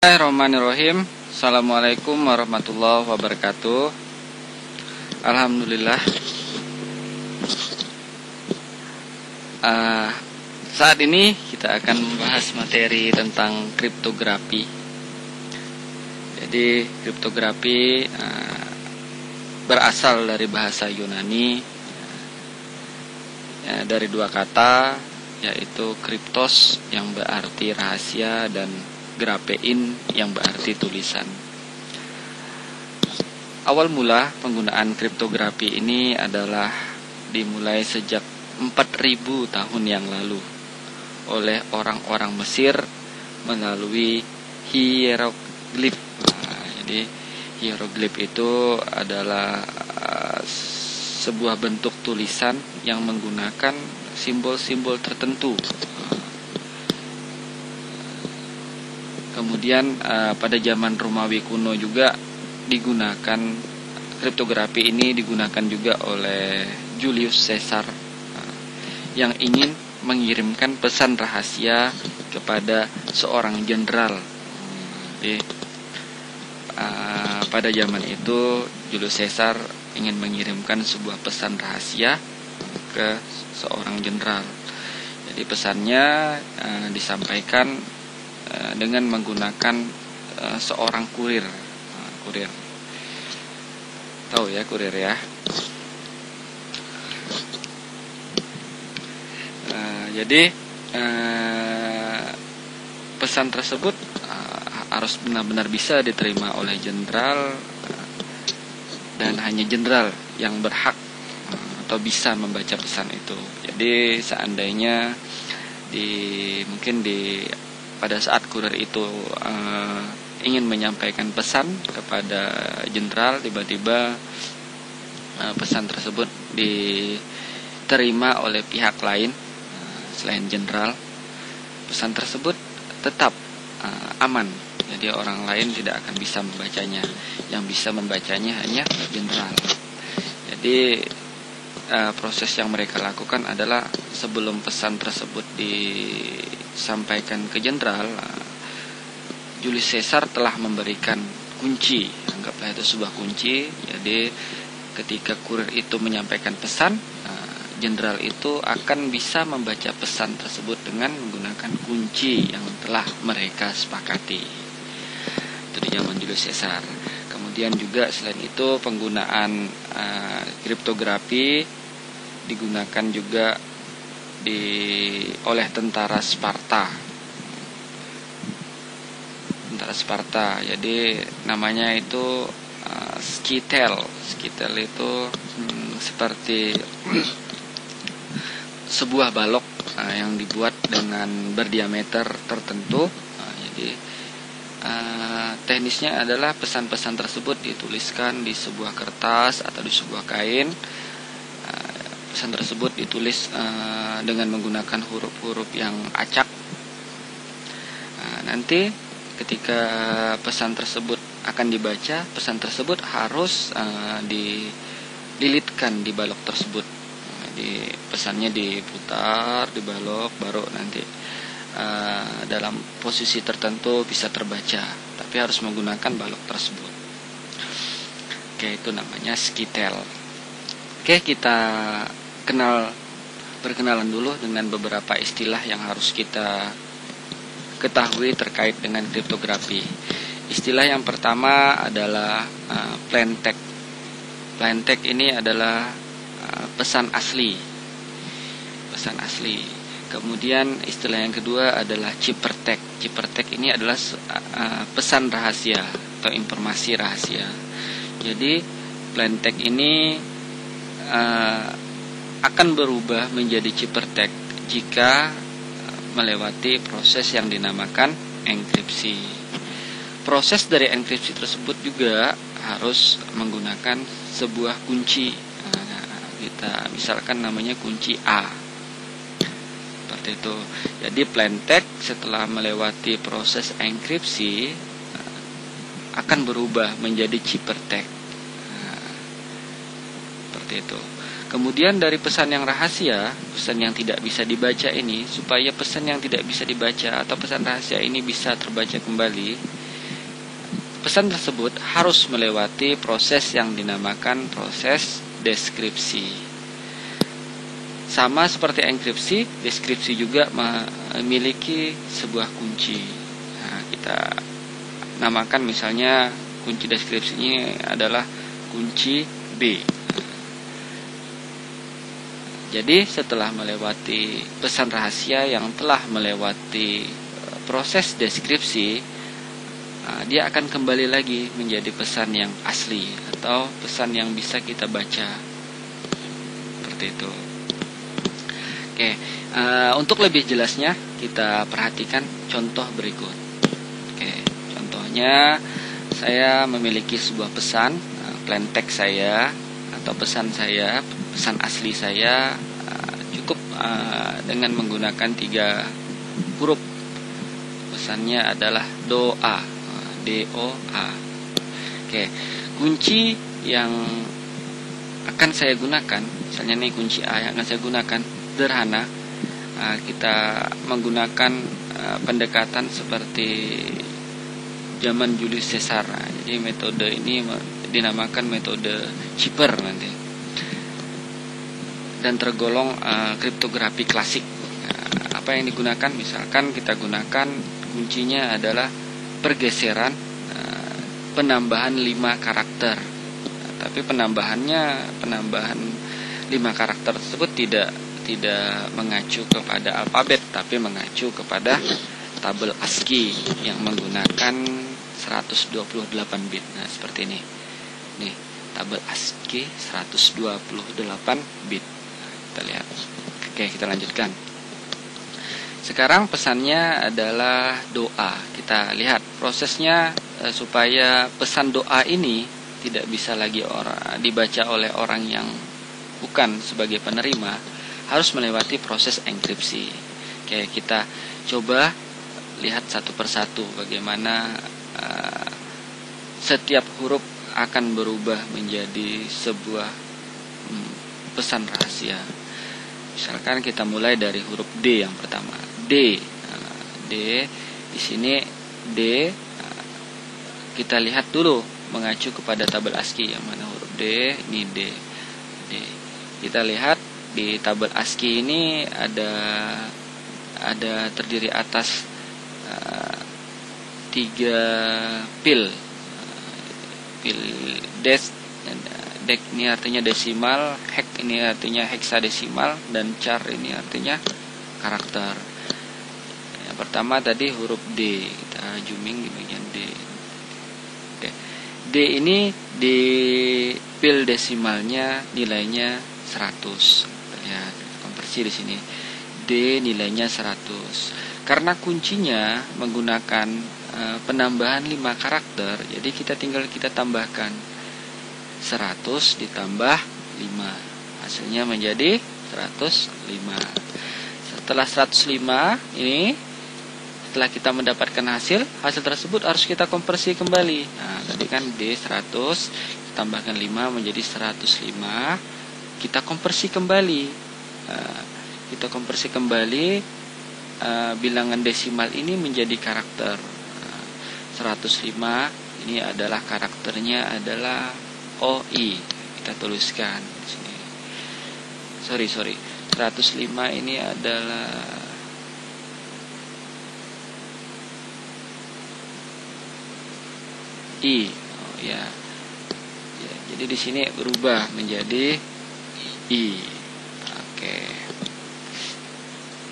Bismillahirrahmanirrahim. Assalamualaikum warahmatullahi wabarakatuh. Alhamdulillah. Saat ini kita akan membahas materi tentang kriptografi. Jadi kriptografi berasal dari bahasa Yunani, dari dua kata, yaitu kriptos yang berarti rahasia dan grafein yang berarti tulisan. Awal mula penggunaan kriptografi ini adalah dimulai sejak 4000 tahun yang lalu oleh orang-orang Mesir melalui hieroglif. Jadi hieroglif itu adalah sebuah bentuk tulisan yang menggunakan simbol-simbol tertentu. Kemudian pada zaman Romawi kuno juga digunakan kriptografi ini digunakan juga oleh Julius Caesar yang ingin mengirimkan pesan rahasia kepada seorang jenderal. Jadi pada zaman itu Julius Caesar ingin mengirimkan sebuah pesan rahasia ke seorang jenderal. Jadi pesannya disampaikan dengan menggunakan seorang kurir. Kurir. Tahu ya kurir ya. Jadi pesan tersebut harus benar-benar bisa diterima oleh jenderal dan hanya jenderal yang berhak atau bisa membaca pesan itu. Jadi seandainya pada saat kurir itu ingin menyampaikan pesan kepada jenderal, tiba-tiba pesan tersebut diterima oleh pihak lain selain jenderal, pesan tersebut tetap aman. Jadi orang lain tidak akan bisa membacanya. Yang bisa membacanya hanya jenderal. Jadi proses yang mereka lakukan adalah sebelum pesan tersebut disampaikan ke jenderal, Julius Caesar telah memberikan kunci, anggaplah itu sebuah kunci. Jadi ketika kurir itu menyampaikan pesan, jenderal itu akan bisa membaca pesan tersebut dengan menggunakan kunci yang telah mereka sepakati. Itu di zaman Julius Caesar. Kemudian juga selain itu penggunaan kriptografi digunakan juga oleh tentara Sparta. Tentara Sparta. Jadi namanya itu skitel. Skitel itu seperti sebuah balok yang dibuat dengan berdiameter tertentu. Jadi teknisnya adalah pesan-pesan tersebut dituliskan di sebuah kertas atau di sebuah kain. Pesan tersebut ditulis dengan menggunakan huruf-huruf yang acak. Nanti ketika pesan tersebut akan dibaca, pesan tersebut harus dililitkan di balok tersebut. Jadi pesannya diputar di balok, baru nanti dalam posisi tertentu bisa terbaca, tapi harus menggunakan balok tersebut. Oke, itu namanya skitel. Oke, kita berkenalan dulu dengan beberapa istilah yang harus kita ketahui terkait dengan kriptografi. Istilah yang pertama adalah plain text. Plain text ini adalah pesan asli. Pesan asli. Kemudian istilah yang kedua adalah ciphertext. Ciphertext ini adalah pesan rahasia atau informasi rahasia. Jadi plain text ini akan berubah menjadi ciphertext jika melewati proses yang dinamakan enkripsi. Proses dari enkripsi tersebut juga harus menggunakan sebuah kunci. Kita misalkan namanya kunci A. Seperti itu. Jadi plain text setelah melewati proses enkripsi akan berubah menjadi ciphertext. Seperti itu. Kemudian dari pesan yang rahasia, pesan yang tidak bisa dibaca ini, supaya pesan yang tidak bisa dibaca atau pesan rahasia ini bisa terbaca kembali, pesan tersebut harus melewati proses yang dinamakan proses deskripsi. Sama seperti enkripsi, deskripsi juga memiliki sebuah kunci. Nah, kita namakan misalnya kunci deskripsinya adalah kunci B. Jadi setelah melewati pesan rahasia yang telah melewati proses deskripsi, dia akan kembali lagi menjadi pesan yang asli atau pesan yang bisa kita baca. Seperti itu. Oke, untuk lebih jelasnya kita perhatikan contoh berikut. Oke, contohnya saya memiliki sebuah pesan, plain text saya atau pesan saya, pesan asli saya cukup dengan menggunakan 3 huruf. Pesannya adalah doa, DOA. Oke, kunci yang akan saya gunakan, misalnya nih kunci A yang akan saya gunakan sederhana. Kita menggunakan pendekatan seperti zaman Julius Caesar. Jadi metode ini dinamakan metode Shipper nanti, dan tergolong kriptografi klasik. Apa yang digunakan? Misalkan kita gunakan kuncinya adalah pergeseran penambahan 5 karakter. Tapi penambahan 5 karakter tersebut tidak mengacu kepada alfabet, tapi mengacu kepada tabel ASCII yang menggunakan 128 bit. Nah, seperti ini. Nih, tabel ASCII 128 bit. Nah, kita lihat. Oke, kita lanjutkan. Sekarang pesannya adalah doa. Kita lihat prosesnya supaya pesan doa ini tidak bisa lagi dibaca oleh orang yang bukan sebagai penerima, harus melewati proses enkripsi. Oke, kita coba lihat satu persatu bagaimana setiap huruf akan berubah menjadi sebuah pesan rahasia. Misalkan kita mulai dari huruf D yang pertama. D. D di sini D. Kita lihat dulu mengacu kepada tabel ASCII yang mana huruf D, ini D. D. Kita lihat di tabel ASCII ini ada terdiri atas 3 pil. Pil des, dek ini artinya desimal, hek ini artinya heksadesimal, dan char ini artinya karakter. Yang pertama tadi huruf D, kita zooming di bagian D. Oke. D ini di pil desimalnya nilainya 100. Lihat konversi di sini. D nilainya 100. Karena kuncinya menggunakan penambahan 5 karakter, jadi kita tambahkan 100 ditambah 5. Hasilnya menjadi 105. Setelah 105 ini, setelah kita mendapatkan hasil tersebut harus kita konversi kembali. Nah, tadi kan D 100 tambahkan 5 menjadi 105. Kita konversi kembali. Bilangan desimal ini menjadi karakter. 105 ini adalah karakternya adalah OI. Kita tuliskan di sini. Sorry. 105 ini adalah I. Oh ya. Jadi di sini berubah menjadi I. Oke.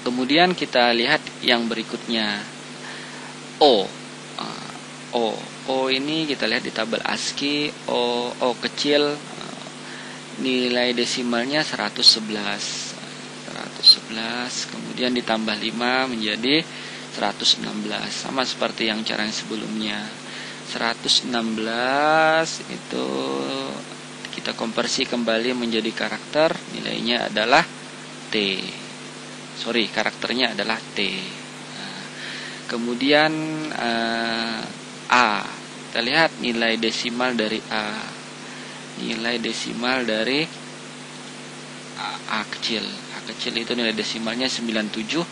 Kemudian kita lihat yang berikutnya. O. O ini kita lihat di tabel ASCII. O kecil, nilai desimalnya 111. Kemudian ditambah 5 menjadi 116. Sama seperti yang cara yang sebelumnya. 116 itu kita konversi kembali menjadi karakter, nilainya adalah T. Karakternya adalah T. Nah, kemudian A. Kita lihat nilai desimal dari A. Nilai desimal dari A kecil. A kecil itu nilai desimalnya 97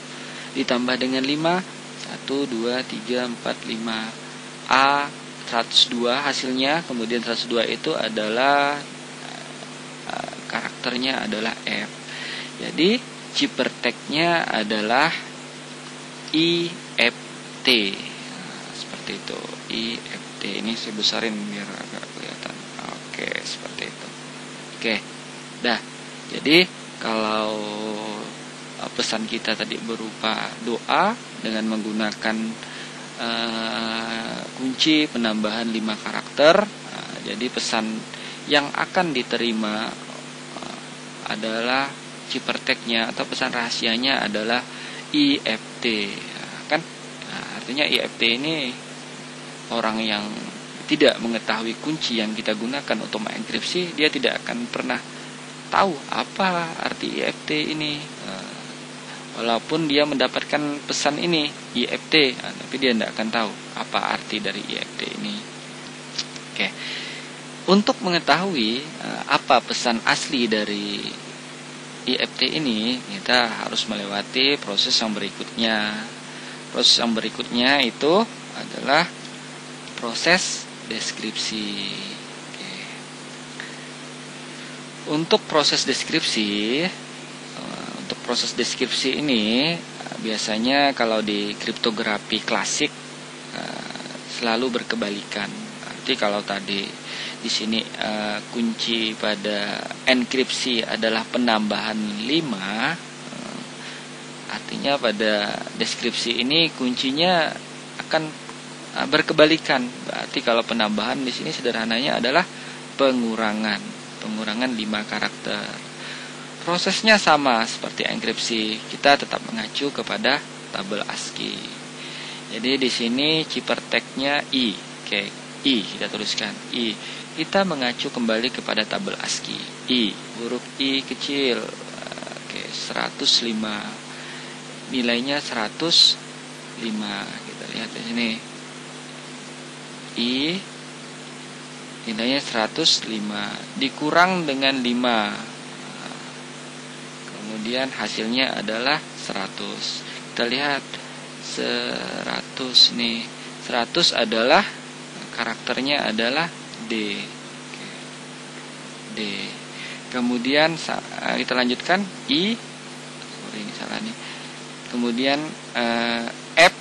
ditambah dengan 5. 1, 2, 3, 4, 5. A 102 hasilnya, kemudian 102 itu adalah karakternya adalah F. Jadi ciphertext-nya adalah IFT. Seperti itu, IFT. Ini saya besarin biar agak kelihatan. Oke, seperti itu. Oke. Dah. Jadi kalau pesan kita tadi berupa doa dengan menggunakan kunci penambahan 5 karakter. Jadi pesan yang akan diterima adalah ciphertext-nya atau pesan rahasianya adalah IFT. Kan artinya IFT ini orang yang tidak mengetahui kunci yang kita gunakan untuk mengenkripsi, dia tidak akan pernah tahu apa arti IFT ini. Walaupun dia mendapatkan pesan ini IFT, tapi dia tidak akan tahu apa arti dari IFT ini. Oke. Untuk mengetahui apa pesan asli dari IFT ini, kita harus melewati proses yang berikutnya. Proses yang berikutnya itu adalah proses deskripsi. Oke. Untuk proses deskripsi ini biasanya kalau di kriptografi klasik selalu berkebalikan. Arti kalau tadi di sini kunci pada enkripsi adalah penambahan 5, artinya pada deskripsi ini kuncinya akan berkebalikan. Berarti kalau penambahan di sini sederhananya adalah pengurangan 5 karakter. Prosesnya sama seperti enkripsi, kita tetap mengacu kepada tabel ASCII. Jadi di sini ciphertext-nya I. Oke, I kita tuliskan I. Kita mengacu kembali kepada tabel ASCII. I, huruf I kecil. Oke, 105. Nilainya 105. Kita lihat di sini. I nilainya 105 dikurang dengan 5. Kemudian hasilnya adalah 100. Kita lihat 100 nih. 100 adalah karakternya adalah D. Oke. D. Kemudian kita lanjutkan I. Sorry ini salah nih. Kemudian F.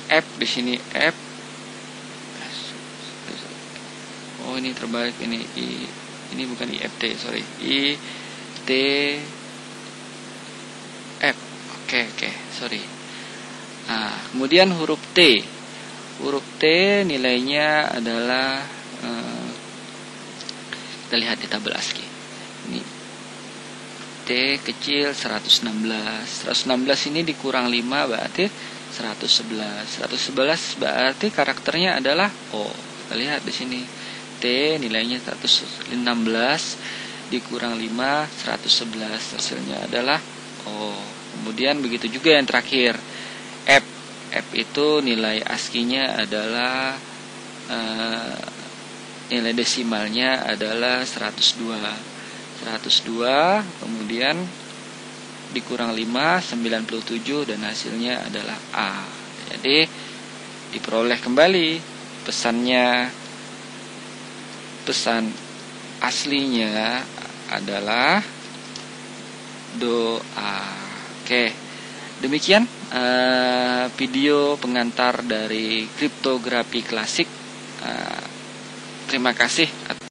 F di sini F. Oh ini terbalik ini I, ini bukan IFT, sorry, I T F. Oke, sorry. Nah, kemudian huruf T nilainya adalah kita lihat di tabel ASCII. Ini T kecil 116 ini dikurang 5 berarti 111 berarti karakternya adalah O. Kita lihat di sini T nilainya 116 dikurang 5 111, hasilnya adalah O. Kemudian begitu juga yang terakhir F itu nilai ASCII-nya adalah nilai desimalnya adalah 102, kemudian dikurang 5 97 dan hasilnya adalah A. Jadi diperoleh kembali pesan aslinya adalah doa. Oke, demikian video pengantar dari kriptografi klasik. Terima kasih.